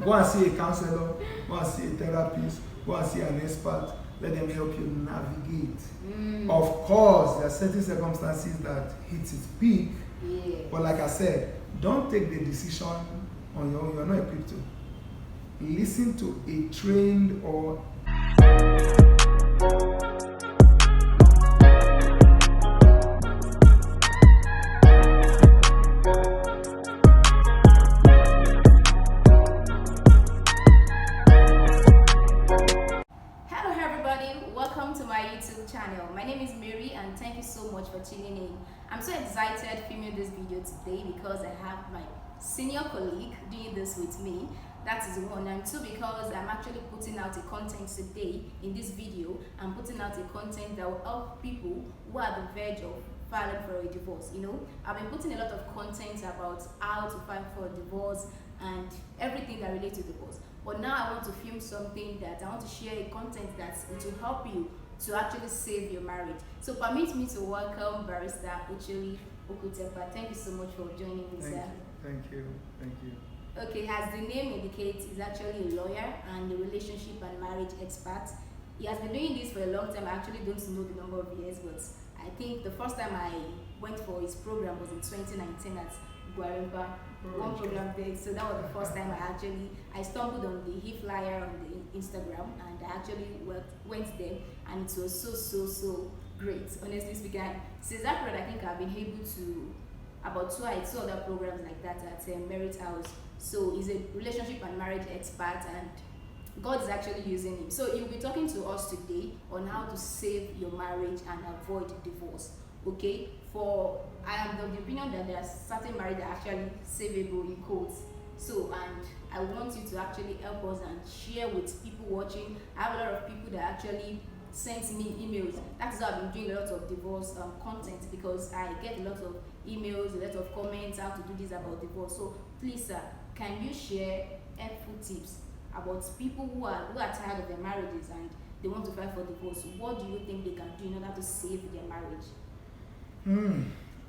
Go and see a counselor, go and see a therapist, go and see an expert. Let them help you navigate. Of course, there are certain circumstances that hit its peak. But like I said, don't take the decision on your own. You're not equipped to. Listen to a trained or channel. My name is Mary and thank you so much for tuning in. I'm so excited filming this video today because I have my senior colleague doing this with me. That is one. And two, because I'm actually putting out a content today in this video. I'm putting out a content that will help people who are at the verge of filing for a divorce. You know, I've been putting a lot of content about how to file for a divorce and everything that relates to divorce. But now I want to film something that I want to share a content that will help you to actually save your marriage. So permit me to welcome Barrister Ocholi Okutepa. Thank you so much for joining me, sir. Thank you. Okay, as the name indicates, he's actually a lawyer and a relationship and marriage expert. He has been doing this for a long time. I actually don't know the number of years, but I think the first time I went for his program was in 2019 at Guarimpa, one program there. So that was the first time I stumbled on the flyer on the Instagram, and I actually went there, and it was so great. Honestly speaking, since that period, I think I've been able to about two other programs like that at Merit House. So he's a relationship and marriage expert, and God is actually using him. So he'll be talking to us today on how to save your marriage and avoid divorce. Okay, for I am of the opinion that there are certain marriages that are actually savable in quotes. So, and I want you to actually help us and share with people watching. I have a lot of people that actually send me emails. That's how I've been doing a lot of divorce content, because I get a lot of emails, a lot of comments how to do this about divorce. So please, sir, can you share helpful tips about people who are tired of their marriages and they want to file for divorce? What do you think they can do in order to save their marriage?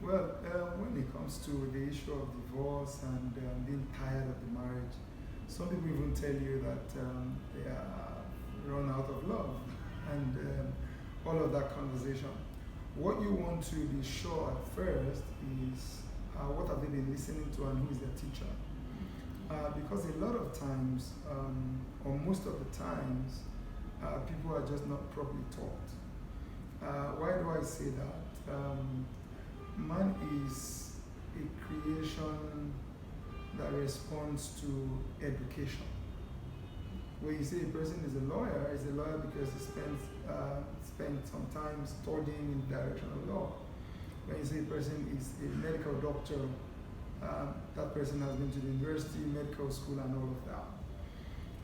Well, when it comes to the issue of divorce and being tired of the marriage, some people even tell you that they are run out of love and all of that conversation. What you want to be sure at first is what have they been listening to and who is their teacher. Because a lot of times, or most of the times, people are just not properly taught. Why do I say that? Man is a creation that responds to education. When you say a person is a lawyer, he's a lawyer because he spent some time studying in the direction of law. When you say a person is a medical doctor, that person has been to the university, medical school, and all of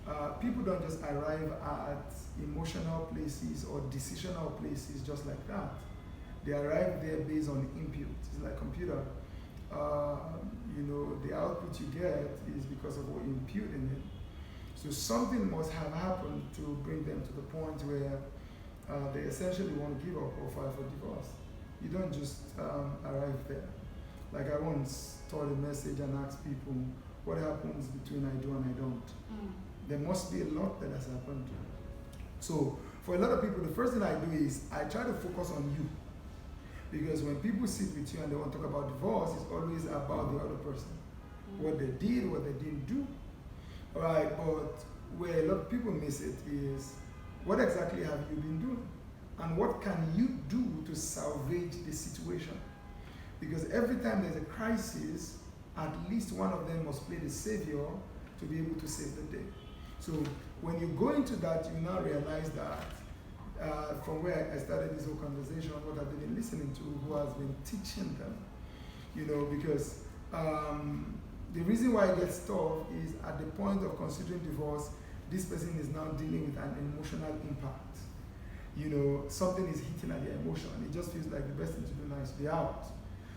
that. People don't just arrive at emotional places or decisional places just like that. They arrive there based on input. It's like computer. The output you get is because of what you input in it. So something must have happened to bring them to the point where they essentially want to give up or file for divorce. You don't just arrive there. Like I once taught a message and asked people, what happens between I do and I don't? There must be a lot that has happened. So for a lot of people, the first thing I do is I try to focus on you. Because when people sit with you and they want to talk about divorce, it's always about the other person. What they did, what they didn't do. All right, but where a lot of people miss it is, what exactly have you been doing? And what can you do to salvage the situation? Because every time there's a crisis, at least one of them must play the savior to be able to save the day. So when you go into that, you now realize that from where I started this whole conversation, what have they been listening to, who has been teaching them, because the reason why it gets tough is at the point of considering divorce, this person is now dealing with an emotional impact. Something is hitting at their emotion. It just feels like the best thing to do now is to be out.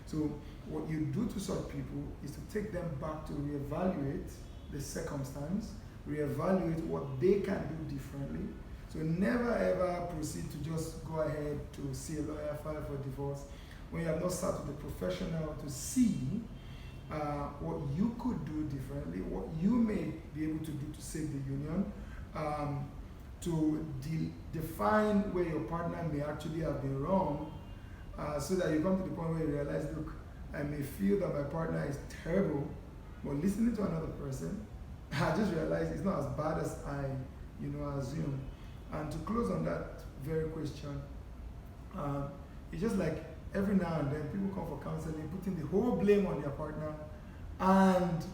So what you do to such people is to take them back to reevaluate the circumstance, reevaluate what they can do differently. So never ever proceed to just go ahead to see a lawyer, file for divorce, when you have not sat with a professional to see what you could do differently, what you may be able to do to save the union, to define where your partner may actually have been wrong, so that you come to the point where you realize, look, I may feel that my partner is terrible, but listening to another person, I just realized it's not as bad as I, assume. And to close on that very question, it's just like every now and then people come for counseling, putting the whole blame on their partner, and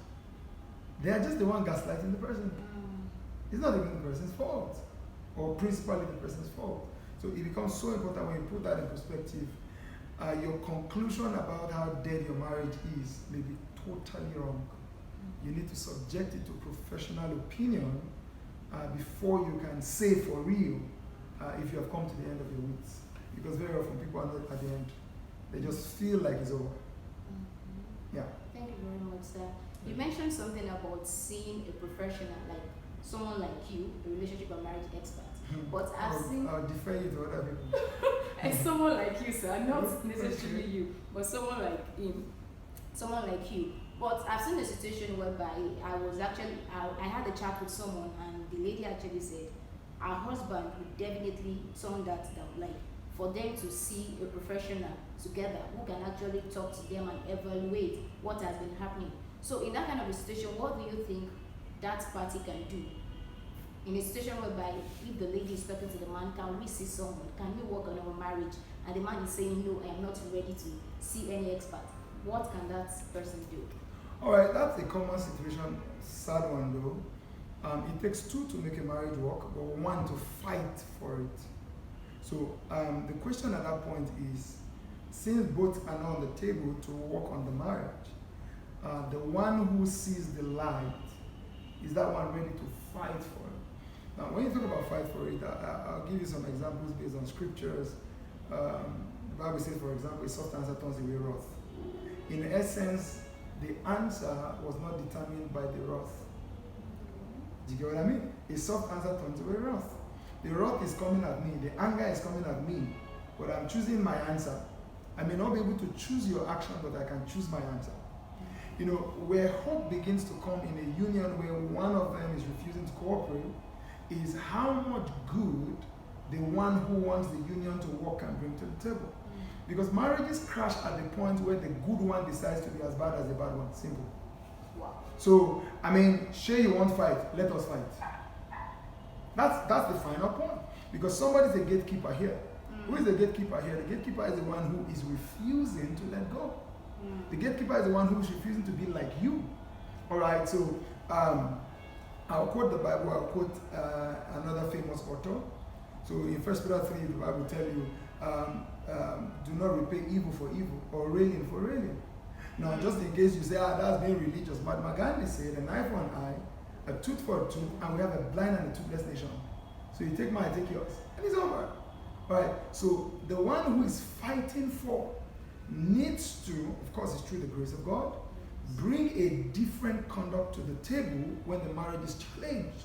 they are just the one gaslighting the person. It's not even the person's fault, or principally the person's fault. So it becomes so important when you put that in perspective. Your conclusion about how dead your marriage is may be totally wrong. You need to subject it to professional opinion before you can say for real if you have come to the end of your wits. Because very often people are not at the end. They just feel like it's over. Yeah. Thank you very much, sir. You mentioned something about seeing a professional, like someone like you, a relationship and marriage expert. But I'll defer you to other people. As someone like you, sir, not necessarily you, but someone like him, someone like you. But I've seen a situation whereby I had a chat with someone, and the lady actually said her husband would definitely turn that down, like for them to see a professional together who can actually talk to them and evaluate what has been happening. So in that kind of a situation, what do you think that party can do? In a situation whereby if the lady is talking to the man, can we see someone? Can we work on our marriage? And the man is saying, no, I am not ready to see any expert. What can that person do? All right, that's a common situation, sad one though. It takes two to make a marriage work, but one to fight for it. So the question at that point is, since both are not on the table to work on the marriage, the one who sees the light, is that one ready to fight for it? Now, when you talk about fight for it, I'll give you some examples based on scriptures. The Bible says, for example, a soft answer turns away wrath. In essence, the answer was not determined by the wrath. Do you get what I mean? A soft answer turns away wrath. The wrath is coming at me, the anger is coming at me, but I'm choosing my answer. I may not be able to choose your action, but I can choose my answer. Where hope begins to come in a union where one of them is refusing to cooperate is how much good the one who wants the union to work can bring to the table. Because marriages crash at the point where the good one decides to be as bad as the bad one. Simple. Wow. So, sure you won't fight, let us fight. That's the final point. Because somebody's a gatekeeper here. Who is the gatekeeper here? The gatekeeper is the one who is refusing to let go. The gatekeeper is the one who is refusing to be like you. Alright, so I'll quote the Bible, I'll quote another famous author. So in 1 Peter 3, the Bible will tell you, do not repay evil for evil or railing for railing. Now, just in case you say, that's being religious, Mahatma Gandhi said, an eye for an eye, a tooth for a tooth, and we have a blind and a toothless nation. So you take mine, I take yours, and it's over. Alright, so the one who is fighting for needs to, of course it's through the grace of God, bring a different conduct to the table when the marriage is challenged.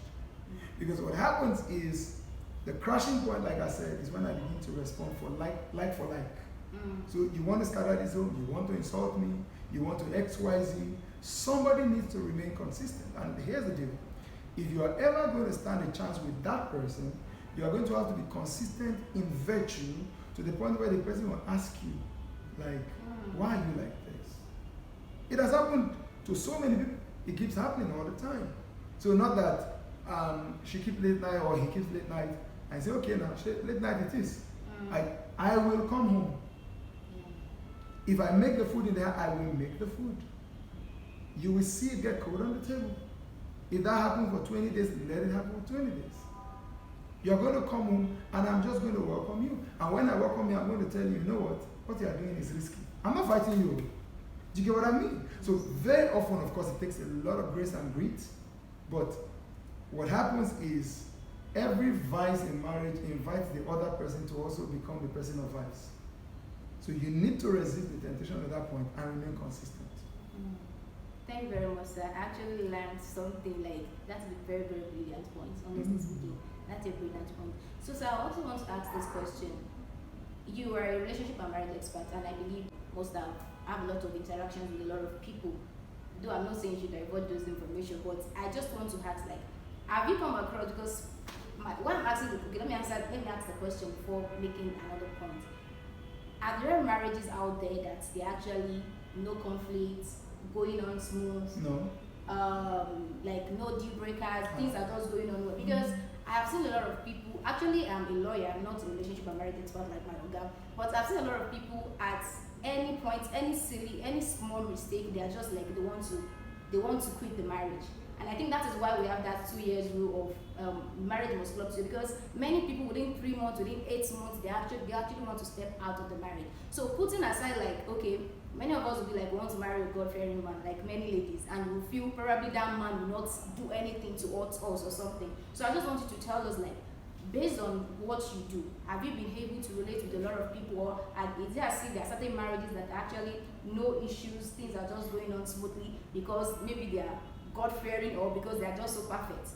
Because what happens is, the crashing point, like I said, is when I begin to respond for like for like. So you want to scatter this home, you want to insult me, you want to XYZ, somebody needs to remain consistent. And here's the deal. If you are ever going to stand a chance with that person, you are going to have to be consistent in virtue to the point where the person will ask you, like, why are you like this? It has happened to so many people. It keeps happening all the time. So not that she keeps late night or he keeps late night. I say, okay, now late night it is. I will come home. If I make the food in there, I will make the food. You will see it get cold on the table. If that happens for 20 days, let it happen for 20 days. You're going to come home and I'm just going to welcome you. And when I welcome you, I'm going to tell you, you know what you are doing is risky. I'm not fighting you. Do you get what I mean? So very often, of course, it takes a lot of grace and grit. But what happens is every vice in marriage invites the other person to also become the person of vice. So you need to resist the temptation at that point and remain consistent. Thank you very much, sir. I actually learned something like that's a very, very brilliant point, honestly speaking. That's a brilliant point. So, sir, I also want to ask this question. You are a relationship and marriage expert, and I believe most have a lot of interactions with a lot of people. though I'm not saying you should divulge those information, but I just want to ask, like, have you come across, because what I'm asking, okay, let me ask the question before making another point. Are there marriages out there that they actually no conflicts, going on smooth? No. Like no deal breakers, things are just going on well. Because I have seen a lot of people, actually I'm a lawyer, I'm not a relationship and marriage expert like my oga, but I've seen a lot of people at any point, any silly, any small mistake, they are just like they want to quit the marriage. And I think that is why we have that 2 years rule of marriage must fluctuate, because many people within 3 months, within 8 months, they actually want to step out of the marriage. So putting aside, like, okay, many of us will be like, we want to marry a God-fearing man, like many ladies, and we feel probably that man will not do anything to hurt us or something. So I just want you to tell us, like, based on what you do, have you been able to relate with a lot of people, or is there as if there are certain marriages that actually no issues, things are just going on smoothly because maybe they are God-fearing or because they are just so perfect?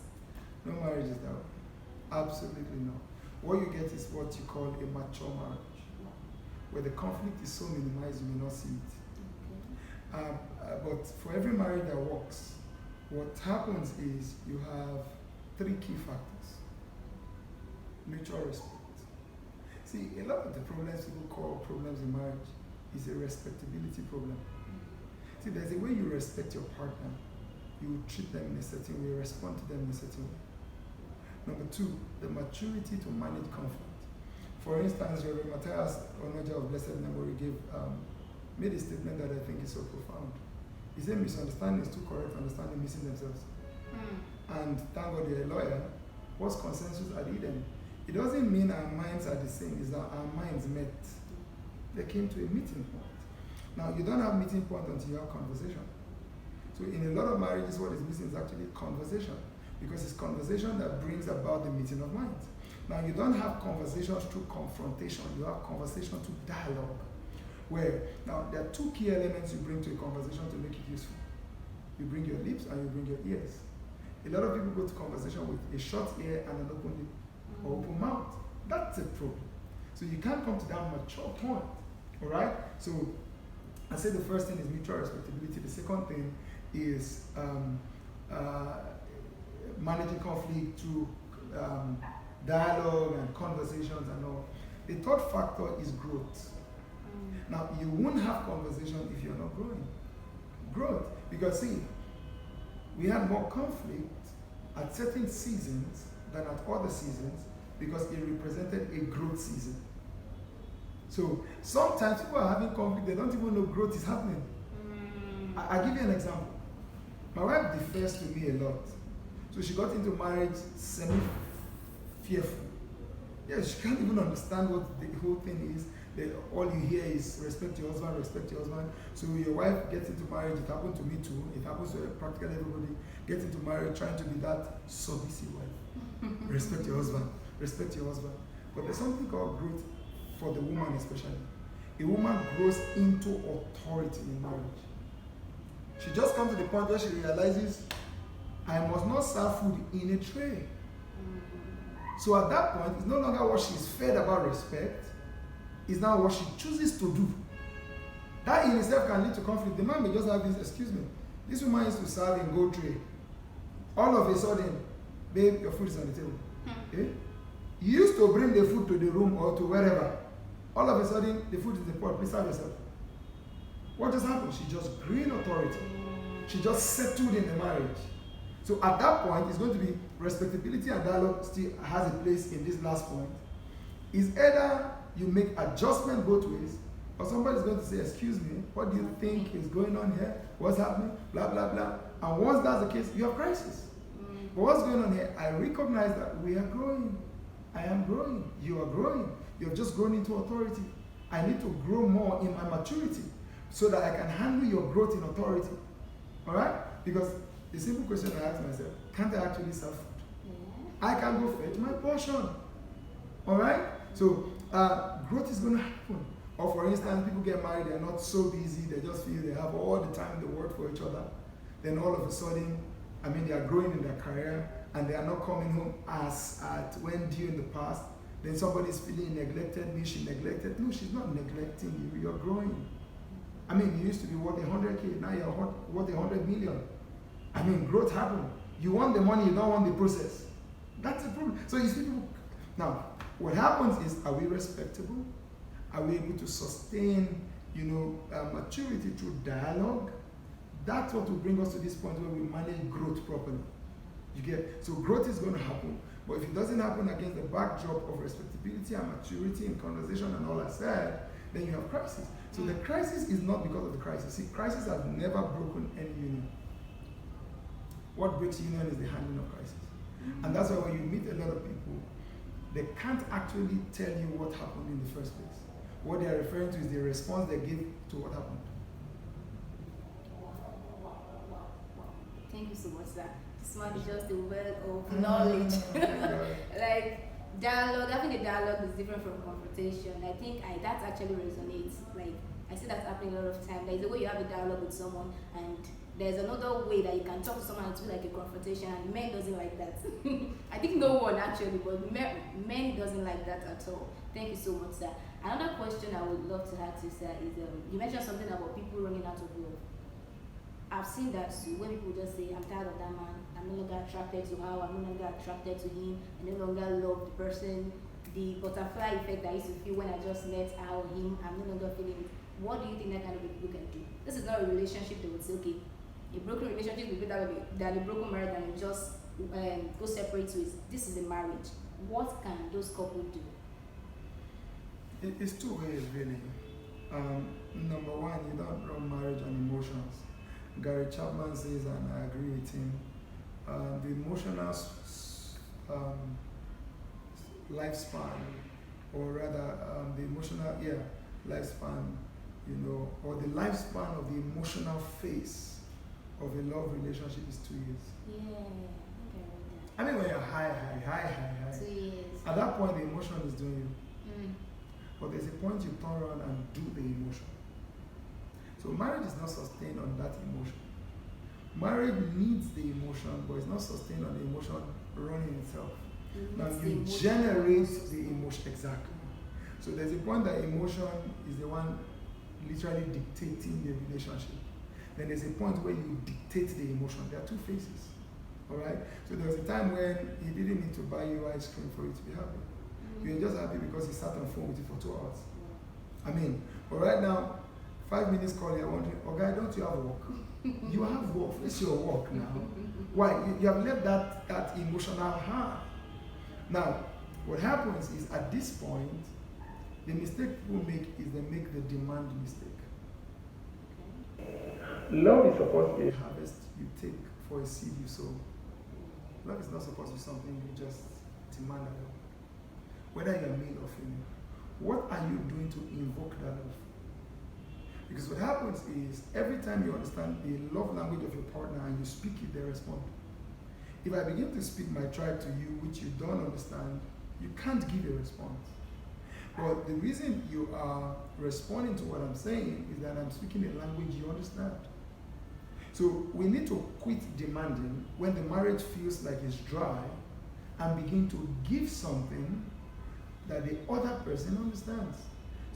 No marriage is that way. Absolutely no. What you get is what you call a mature marriage, where the conflict is so minimized you may not see it. Okay. But for every marriage that works, what happens is you have 3 key factors. Mutual respect. See, a lot of the problems people call problems in marriage is a respectability problem. See, there's a way you respect your partner. You treat them in a certain way, respond to them in a certain way. Number 2, the maturity to manage conflict. For instance, Reverend Matthias Onoja of Blessed Memory made a statement that I think is so profound. He said misunderstanding is too correct, understanding missing themselves. And thank God you're a lawyer. What's consensus at Eden? It doesn't mean our minds are the same, it's that our minds met. They came to a meeting point. Now, you don't have meeting point until you have conversation. So in a lot of marriages, what is missing is actually conversation, because it's conversation that brings about the meeting of minds. Now, you don't have conversations through confrontation, you have conversation through dialogue, where, now, there are 2 key elements you bring to a conversation to make it useful. You bring your lips and you bring your ears. A lot of people go to conversation with a short ear and an open lip or open mouth. That's a problem. So you can't come to that mature point, all right? So I say the first thing is mutual respectability. The second thing is managing conflict through dialogue and conversations and all. The third factor is growth. Now, you won't have conversation if you're not growing. Growth, because see, we had more conflict at certain seasons than at other seasons because it represented a growth season. So sometimes people are having conflict, they don't even know growth is happening. I'll give you an example. My wife differs to me a lot. So she got into marriage semi-fearful. Yeah, she can't even understand what the whole thing is. All you hear is respect your husband, respect your husband. So your wife gets into marriage, it happened to me too, it happens to practically everybody, gets into marriage trying to be that submissive wife. Respect your husband, respect your husband. But there's something called growth for the woman especially. A woman grows into authority in marriage. She just comes to the point where she realizes, I must not serve food in a tray. So at that point, it's no longer what she's fed about respect, it's now what she chooses to do. That in itself can lead to conflict. The man may just have this, excuse me, this woman used to serve in gold tray. All of a sudden, babe, your food is on the table. Okay? You used to bring the food to the room or to wherever. All of a sudden, the food is in the pot. Please serve yourself. What just happened? She just grew in authority. She just settled in the marriage. So at that point, it's going to be respectability and dialogue still has a place in this last point. Is either you make adjustment both ways, or somebody's going to say, excuse me, what do you think is going on here? What's happening? Blah, blah, blah. And once that's the case, you have crisis. But what's going on here? I recognize that we are growing. I am growing. You are growing. You have just grown into authority. I need to grow more in my maturity so that I can handle your growth in authority. All right? Because the simple question I ask myself, can't I actually serve food? I can go fetch my portion. All right? So growth is going to happen. Or for instance, people get married, they're not so busy, they just feel they have all the time in the world for each other. Then all of a sudden, they are growing in their career and they are not coming home as at when due in the past. Then somebody's feeling neglected, means she neglected. No, she's not neglecting you, you're growing. I mean, you used to be worth 100K, now you're worth 100 million. I mean, growth happened. You want the money, you don't want the process. That's the problem. So you see people. Now, what happens is, are we respectable? Are we able to sustain, maturity through dialogue? That's what will bring us to this point where we manage growth properly. You get? So growth is going to happen. But if it doesn't happen against the backdrop of respectability and maturity in conversation and all I said, then you have crisis. So the crisis is not because of the crisis. See, crisis has never broken any union. What breaks union is the handling of crisis. And that's why when you meet a lot of people, they can't actually tell you what happened in the first place. What they are referring to is the response they give to what happened. Thank you so much, sir. This man is just a well of knowledge. Like dialogue, having a dialogue is different from confrontation. I think that actually resonates. Like I see that happening a lot of time. There's a way you have a dialogue with someone, and there's another way that you can talk to someone and do like a confrontation, and men doesn't like that. I think no one actually, but men doesn't like that at all. Thank you so much, sir. Another question I would love to ask you, sir, is you mentioned something about people running out of love. I've seen that too, when people just say, I'm tired of that man, I'm no longer attracted to her, I'm no longer attracted to him, I no longer love the person. The butterfly effect I used to feel when I just met her or him, I'm no longer feeling it. What do you think that kind of people can do? This is not a relationship that would say, okay, a broken relationship will be better than a broken marriage, and you just go separate ways. This is a marriage. What can those couples do? It's two ways, really. Number one, you don't run marriage on emotions. Gary Chapman says, and I agree with him, the emotional lifespan, or rather the emotional lifespan, or the lifespan of the emotional phase of a love relationship is 2 years. Yeah, I mean, when you're high, 2 years. At that point, the emotion is doing you. But there's a point you turn around and do the emotion. So marriage is not sustained on that emotion. Marriage needs the emotion, but it's not sustained on the emotion running itself. Now you generate the emotion, exactly. So there's a point that emotion is the one literally dictating the relationship. Then there's a point where you dictate the emotion. There are two phases. Alright? So there was a time when he didn't need to buy you ice cream for you to be happy. You're just happy because he sat on the phone with you for 2 hours. I mean, but right now, 5 minutes call, you're wondering, oh guy, don't you have work? You have work. It's your work now. Why? You have left that emotional harm. Now, what happens is at this point, the mistake people make is they make the demand mistake. Love is supposed to be a harvest you take for a seed you sow. Love is not supposed to be something you just demand at all. Whether you're male or female, what are you doing to invoke that love? Because what happens is, every time you understand the love language of your partner and you speak it, they respond. If I begin to speak my tribe to you, which you don't understand, you can't give a response. But the reason you are responding to what I'm saying is that I'm speaking a language you understand. So we need to quit demanding when the marriage feels like it's dry and begin to give something that the other person understands.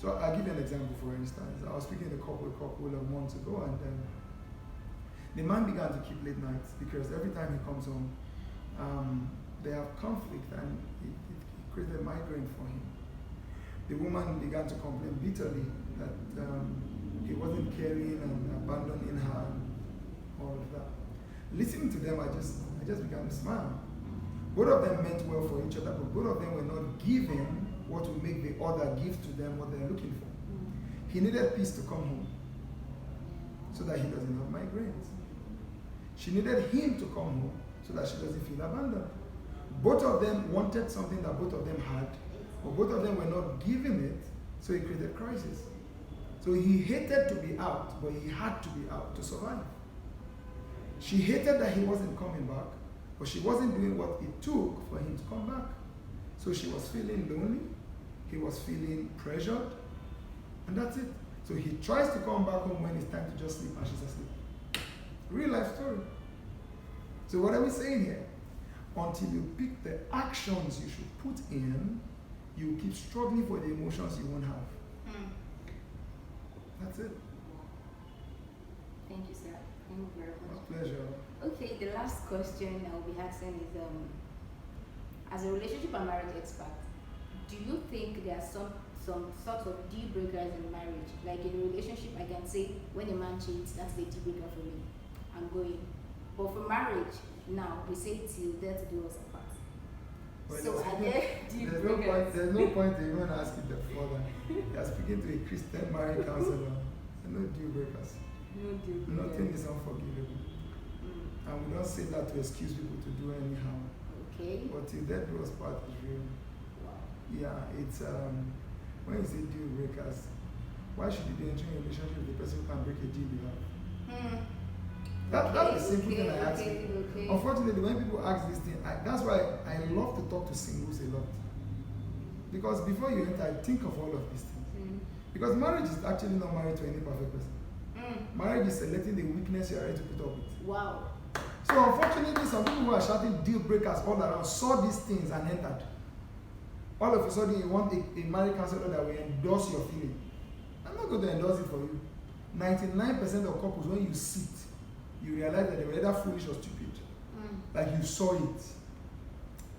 So I'll give you an example. For instance, I was speaking to a couple of months ago, and the man began to keep late nights because every time he comes home, they have conflict, and it created a migraine for him. The woman began to complain bitterly that he wasn't caring and abandoning her and all of that. Listening to them, I just began to smile. Both of them meant well for each other, but both of them were not giving what will make the other give to them what they're looking for. He needed peace to come home so that he doesn't have migraines. She needed him to come home so that she doesn't feel abandoned. Both of them wanted something that both of them had, but both of them were not giving it, so it created crisis. So he hated to be out, but he had to be out to survive. She hated that he wasn't coming back, but she wasn't doing what it took for him to come back. So she was feeling lonely, he was feeling pressured, and that's it. So he tries to come back home when it's time to just sleep, and she's asleep. Real life story. So what are we saying here? Until you pick the actions you should put in, you keep struggling for the emotions you won't have. That's it. Thank you, sir. Thank you very My much. pleasure. Okay, the last question I'll be asking is as a relationship and marriage expert, do you think there are some sort of deal breakers in marriage? Like in a relationship, I can say when a man cheats, that's the deal breaker for me. I'm going. But for marriage, now we say till death do us apart. Well, So are there deal there's no point. breakers? There's no point in even asking the further. You are speaking to a Christian marriage counselor. There are no deal breakers. No deal breakers. Nothing is unforgivable. And we don't say that to excuse people to do anyhow. Okay. But till death do us part is real. Wow. Yeah, it's when you say deal breakers, why should you be entering a relationship with the person who can break a deal you have? That's the simple thing I ask you. Okay. Unfortunately, when people ask this thing, that's why I love to talk to singles a lot. Because before you enter, think of all of these things. Because marriage is actually not married to any perfect person. Marriage is selecting the weakness you are ready to put up with. Wow. So unfortunately, some people who are shouting deal breakers all around saw these things and entered. All of a sudden, you want a marriage counselor that will endorse your feeling. I'm not going to endorse it for you. 99% of couples, when you sit, you realize that they were either foolish or stupid. Like you saw it.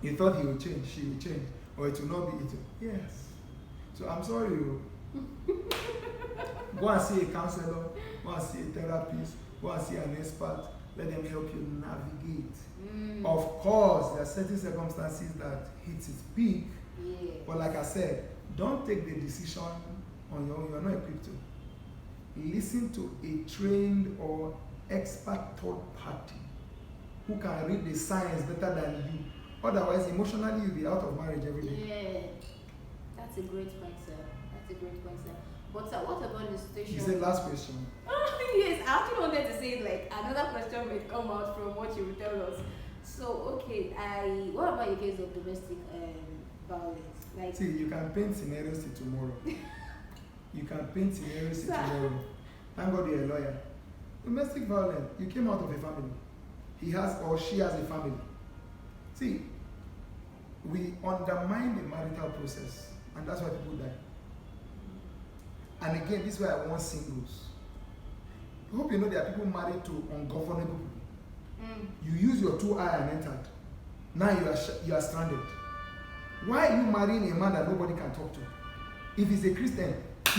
You thought he would change, she would change, or it will not be it. Yes. So I'm sorry. Go and see a counselor, go and see a therapist, go and see an expert. Let them help you navigate. Of course, there are certain circumstances that hits its peak. Yeah. But like I said, don't take the decision on your own. You are not equipped to. Listen to a trained or expert third party who can read the science better than you. Otherwise, emotionally, you'll be out of marriage every day. Yeah. That's a great point, sir. That's a great point, sir. But sir, what about the situation? You said last question. Oh, yes, I actually wanted to say like another question may come out from what you will tell us. So, okay, what about your case of domestic violence? Like, see, you can paint scenarios till tomorrow. You can paint scenarios till tomorrow. Thank God you're a lawyer. Domestic violence, you came out of a family. He has or she has a family. See, we undermine the marital process, and that's why people die. And again, this is why I want singles. I hope you know there are people married to ungovernable people. You use your 2 eye and entered. Now you are stranded. Why are you marrying a man that nobody can talk to? If he's a Christian,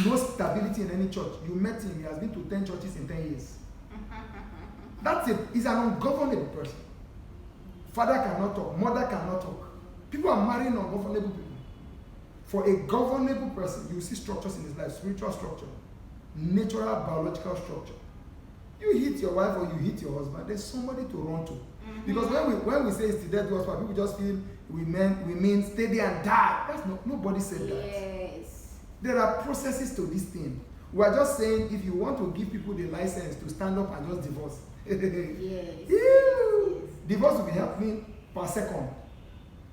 no stability in any church. You met him, he has been to 10 churches in 10 years. That's it. He's an ungovernable person. Father cannot talk, mother cannot talk. People are marrying ungovernable people. For a governable person, you see structures in his life, spiritual structure, natural, biological structure. You hit your wife or you hit your husband, there's somebody to run to. Because when we say it's the death to us, people just feel we mean stay there and die. That's nobody said that. Yes. There are processes to this thing. We are just saying if you want to give people the license to stand up and just divorce. Yes. Divorce will be happening per second.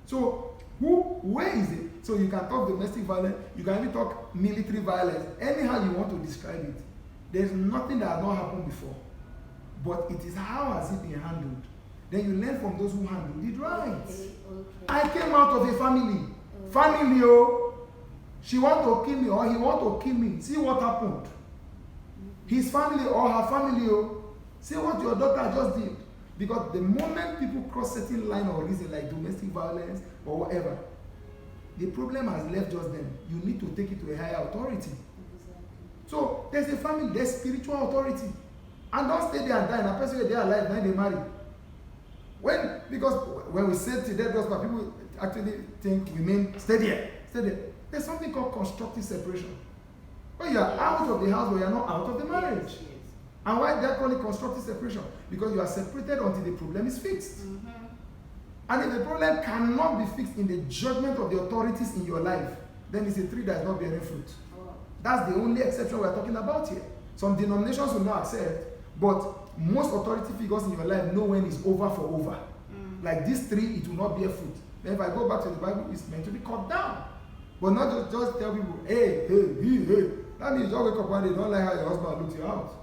So where is it? So you can talk domestic violence, you can even talk military violence, anyhow you want to describe it. There's nothing that has not happened before. But it is how has it been handled. Then you learn from those who handled it right. Okay. I came out of a family. Family, oh. She want to kill me or he want to kill me. See what happened. His family or her family, oh. See what your daughter just did. Because the moment people cross certain line or reason like domestic violence or whatever, the problem has left just them. You need to take it to a higher authority. Exactly. So there's a family, there's spiritual authority. And don't stay there and die. And a person they are alive when they marry. Because when we say to death, people actually think we mean stay there. Stay there. There's something called constructive separation. When you are out of the house, but you are not out of the marriage. Yes. And why they call it constructive separation? Because you are separated until the problem is fixed. And if the problem cannot be fixed in the judgment of the authorities in your life, then it's a tree that is not bearing fruit. That's the only exception we're talking about here. Some denominations will not accept, but most authority figures in your life know when it's over for over. Like this tree, it will not bear fruit. Then if I go back to the Bible, it's meant to be cut down. But not just tell people, hey. That means you just wake up one day, don't like how your husband looks you out.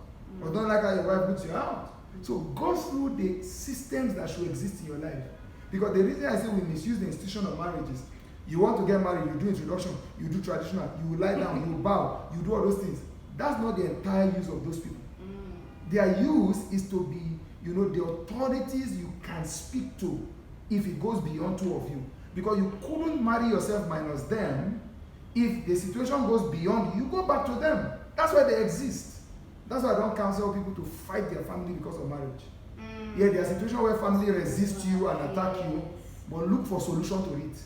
Or don't like how your wife looks you out. So go through the systems that should exist in your life. Because the reason I say we misuse the institution of marriage is, you want to get married, you do introduction, you do traditional, you lie down, you bow, you do all those things. That's not the entire use of those people. Their use is to be, the authorities you can speak to if it goes beyond two of you. Because you couldn't marry yourself minus them. If the situation goes beyond you, go back to them. That's why they exist. That's why I don't counsel people to fight their family because of marriage. Yeah, there are situations where family resist you and attack you, but look for solution to it.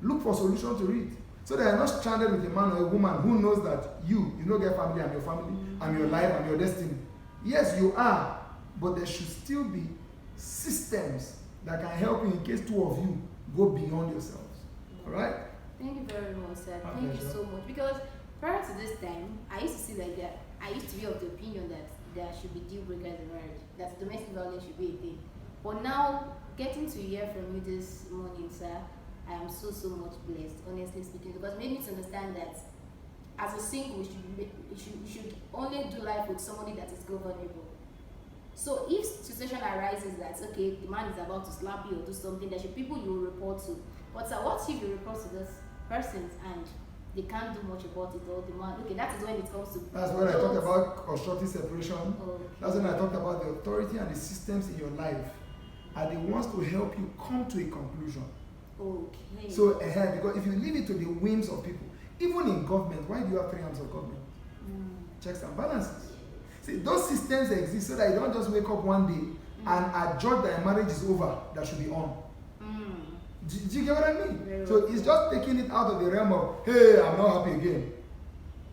Look for solution to it. So that you're not stranded with a man or a woman who knows that you don't get family, I'm your family, I'm your life, I'm your destiny. Yes, you are, but there should still be systems that can help you in case two of you go beyond yourselves. All right? Thank you very much, sir. Thank you so much. Because prior to this time, I used to see like that. I used to be of the opinion that there should be deal breakers in marriage, that domestic violence should be a thing. But now, getting to hear from you this morning, sir, I am so much blessed, honestly speaking, because it made me to understand that as a single, you should only do life with somebody that is governable. So if situation arises that, okay, the man is about to slap you or do something, there should people you will report to. But sir, what if you report to this person and they can't do much about it, or the man, okay, that is when it comes to... That's when I talked about constructive separation. Okay. That's when I talked about the authority and the systems in your life are the ones to help you come to a conclusion. Okay. So, because if you leave it to the whims of people, even in government, why do you have three arms of government? Checks and balances. See, those systems exist so that you don't just wake up one day and adjudge that a marriage is over, that should be on. Do you get what I mean? Very So well. it's just taking it out of the realm of, hey, I'm not happy again.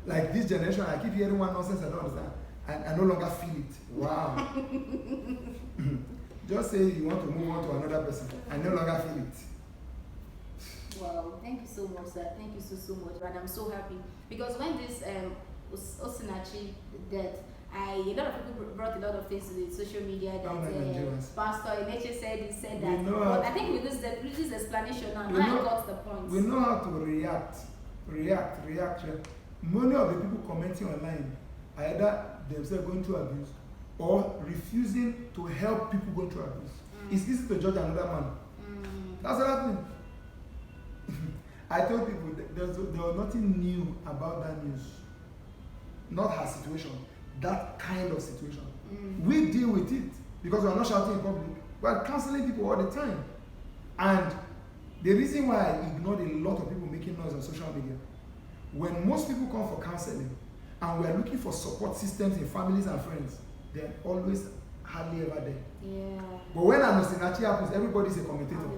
Like this generation, I keep hearing one nonsense I don't understand. I no longer feel it. Wow. Just say you want to move on to another person. I no longer feel it. Wow, thank you so much, sir. Thank you so much. And I'm so happy. Because when this Osinachi death, a lot of people brought a lot of things to the social media that Pastor Eneche said that. But I think with this explanation now, I got the point. We know how to react. Many of the people commenting online are either themselves going through abuse or refusing to help people go through abuse. It's easy to judge another man. That's what happened. I told people there was nothing new about that news. Not her situation. That kind of situation. We deal with it because we are not shouting in public. We are counseling people all the time. And the reason why I ignored a lot of people making noise on social media, when most people come for counseling and we are looking for support systems in families and friends, they're always hardly ever there. Yeah. But when an Osinachi happens, everybody's a commentator.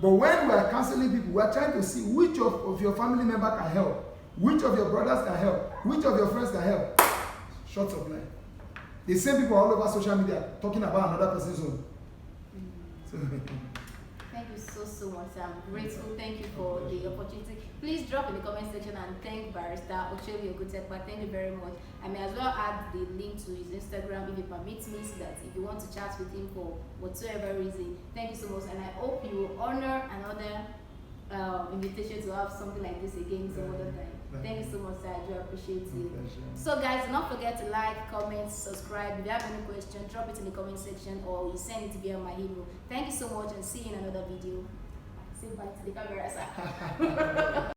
But when we are counseling people, we are trying to see which of your family member can help, which of your brothers can help, which of your friends can help. Short supply. The same people all over social media talking about another person's own. So, thank you so much. I'm grateful. Thank you for the opportunity. Please drop in the comment section and thank Barrister Ocholi Okutepa. Thank you very much. I may as well add the link to his Instagram if it permits me, so that if you want to chat with him for whatsoever reason. Thank you so much, and I hope you will honor another invitation to have something like this again some other time. Thank you so much, sir. I do appreciate you. So guys, do not forget to like, comment, subscribe. If you have any question, drop it in the comment section or you send it via my email. Thank you so much and see you in another video. Say bye to the camera, sir.